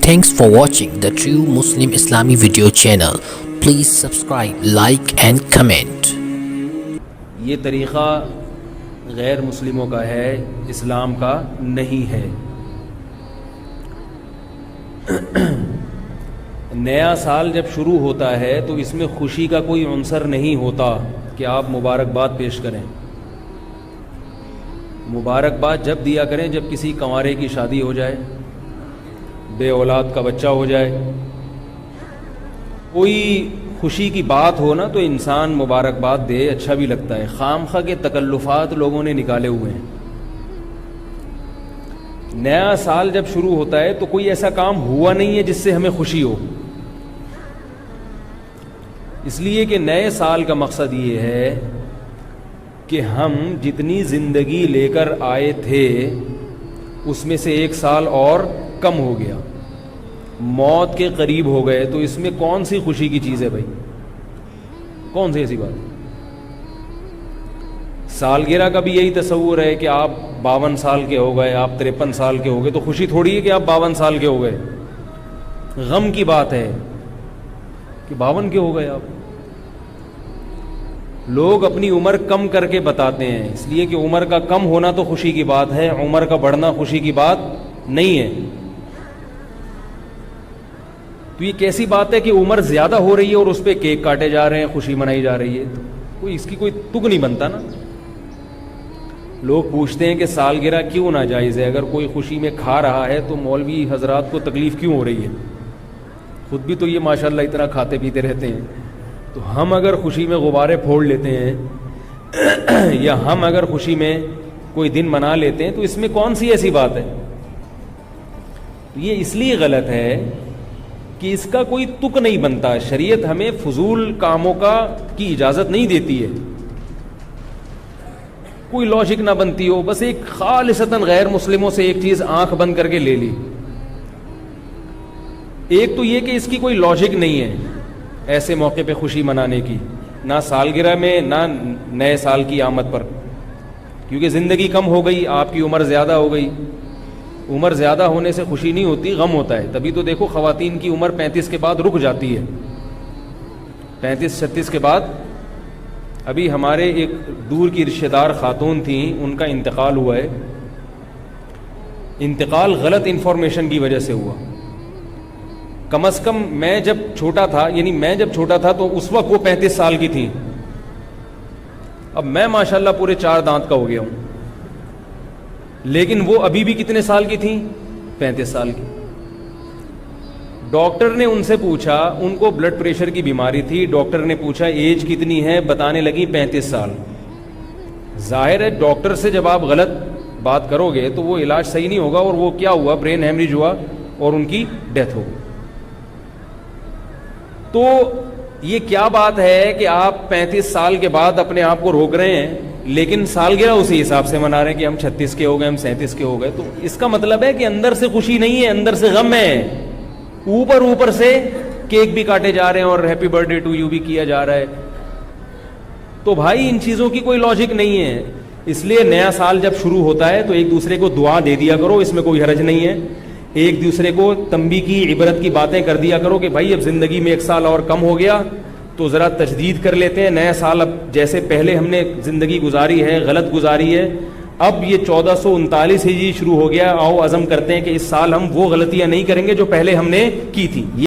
Thanks for watching the True Muslim Islami video channel. Please subscribe, like and comment. یہ طریقہ غیر مسلموں کا ہے، اسلام کا نہیں ہے۔ نیا سال جب شروع ہوتا ہے تو اس میں خوشی کا کوئی عنصر نہیں ہوتا کہ آپ مبارکباد پیش کریں۔ مبارکباد جب دیا کریں جب کسی کنوارے کی شادی ہو جائے، بے اولاد کا بچہ ہو جائے، کوئی خوشی کی بات ہو نا تو انسان مبارکباد دے، اچھا بھی لگتا ہے۔ خام خواہ کے تکلفات لوگوں نے نکالے ہوئے ہیں۔ نیا سال جب شروع ہوتا ہے تو کوئی ایسا کام ہوا نہیں ہے جس سے ہمیں خوشی ہو، اس لیے کہ نئے سال کا مقصد یہ ہے کہ ہم جتنی زندگی لے کر آئے تھے اس میں سے ایک سال اور کم ہو گیا، موت کے قریب ہو گئے، تو اس میں کون سی خوشی کی چیز ہے بھائی؟ کون سی ایسی بات؟ سالگرہ کا بھی یہی تصور ہے کہ آپ 52 سال کے ہو گئے، آپ 53 سال کے ہو گئے، تو خوشی تھوڑی ہے کہ آپ 52 سال کے ہو گئے، غم کی بات ہے کہ 52 کے ہو گئے آپ۔ لوگ اپنی عمر کم کر کے بتاتے ہیں، اس لیے کہ عمر کا کم ہونا تو خوشی کی بات ہے، عمر کا بڑھنا خوشی کی بات نہیں ہے۔ تو یہ کیسی بات ہے کہ عمر زیادہ ہو رہی ہے اور اس پہ کیک کاٹے جا رہے ہیں، خوشی منائی جا رہی ہے؟ کوئی اس کی کوئی تک نہیں بنتا نا۔ لوگ پوچھتے ہیں کہ سالگرہ کیوں ناجائز ہے؟ اگر کوئی خوشی میں کھا رہا ہے تو مولوی حضرات کو تکلیف کیوں ہو رہی ہے؟ خود بھی تو یہ ماشاءاللہ اتنا کھاتے پیتے رہتے ہیں، تو ہم اگر خوشی میں غبارے پھوڑ لیتے ہیں یا ہم اگر خوشی میں کوئی دن منا لیتے ہیں تو اس میں کون سی ایسی بات ہے؟ یہ اس لیے غلط ہے کہ اس کا کوئی تک نہیں بنتا۔ شریعت ہمیں فضول کاموں کی اجازت نہیں دیتی ہے، کوئی لاجک نہ بنتی ہو، بس ایک خالصتاً غیر مسلموں سے ایک چیز آنکھ بند کر کے لے لی۔ ایک تو یہ کہ اس کی کوئی لاجک نہیں ہے ایسے موقع پہ خوشی منانے کی، نہ سالگرہ میں نہ نئے سال کی آمد پر، کیونکہ زندگی کم ہو گئی، آپ کی عمر زیادہ ہو گئی۔ عمر زیادہ ہونے سے خوشی نہیں ہوتی، غم ہوتا ہے۔ تبھی تو دیکھو خواتین کی عمر 35 کے بعد رک جاتی ہے، 35-36 کے بعد۔ ابھی ہمارے ایک دور کی رشتہ دار خاتون تھیں، ان کا انتقال ہوا ہے۔ انتقال غلط انفارمیشن کی وجہ سے ہوا۔ کم از کم میں جب چھوٹا تھا تو اس وقت وہ 35 سال کی تھیں، اب میں ماشاءاللہ پورے 4 دانت کا ہو گیا ہوں، لیکن وہ ابھی بھی کتنے سال کی تھیں؟ 35 سال کی۔ ڈاکٹر نے ان سے پوچھا، ان کو بلڈ پریشر کی بیماری تھی، ڈاکٹر نے پوچھا ایج کتنی ہے، بتانے لگی 35 سال۔ ظاہر ہے ڈاکٹر سے جب آپ غلط بات کرو گے تو وہ علاج صحیح نہیں ہوگا، اور وہ کیا ہوا؟ برین ہیمریج ہوا اور ان کی ڈیتھ ہو گئی۔ تو یہ کیا بات ہے کہ آپ 35 سال کے بعد اپنے آپ کو روک رہے ہیں، لیکن سالگرہ اسی حساب سے منا رہے ہیں کہ ہم 36 کے ہو گئے، ہم 37 کے ہو گئے؟ تو اس کا مطلب ہے کہ اندر سے خوشی نہیں ہے، اندر سے غم ہے۔ اوپر سے کیک بھی کاٹے جا رہے ہیں اور happy birthday to you بھی کیا جا رہا ہے۔ تو بھائی ان چیزوں کی کوئی لاجک نہیں ہے۔ اس لیے نیا سال جب شروع ہوتا ہے تو ایک دوسرے کو دعا دے دیا کرو، اس میں کوئی حرج نہیں ہے۔ ایک دوسرے کو تنبیہ کی، عبرت کی باتیں کر دیا کرو کہ بھائی اب زندگی میں ایک سال اور کم ہو گیا تو ذرا تجدید کر لیتے ہیں، نیا سال اب جیسے پہلے ہم نے زندگی گزاری ہے غلط گزاری ہے، اب یہ 1439 ہجری شروع ہو گیا، آؤ عزم کرتے ہیں کہ اس سال ہم وہ غلطیاں نہیں کریں گے جو پہلے ہم نے کی تھی۔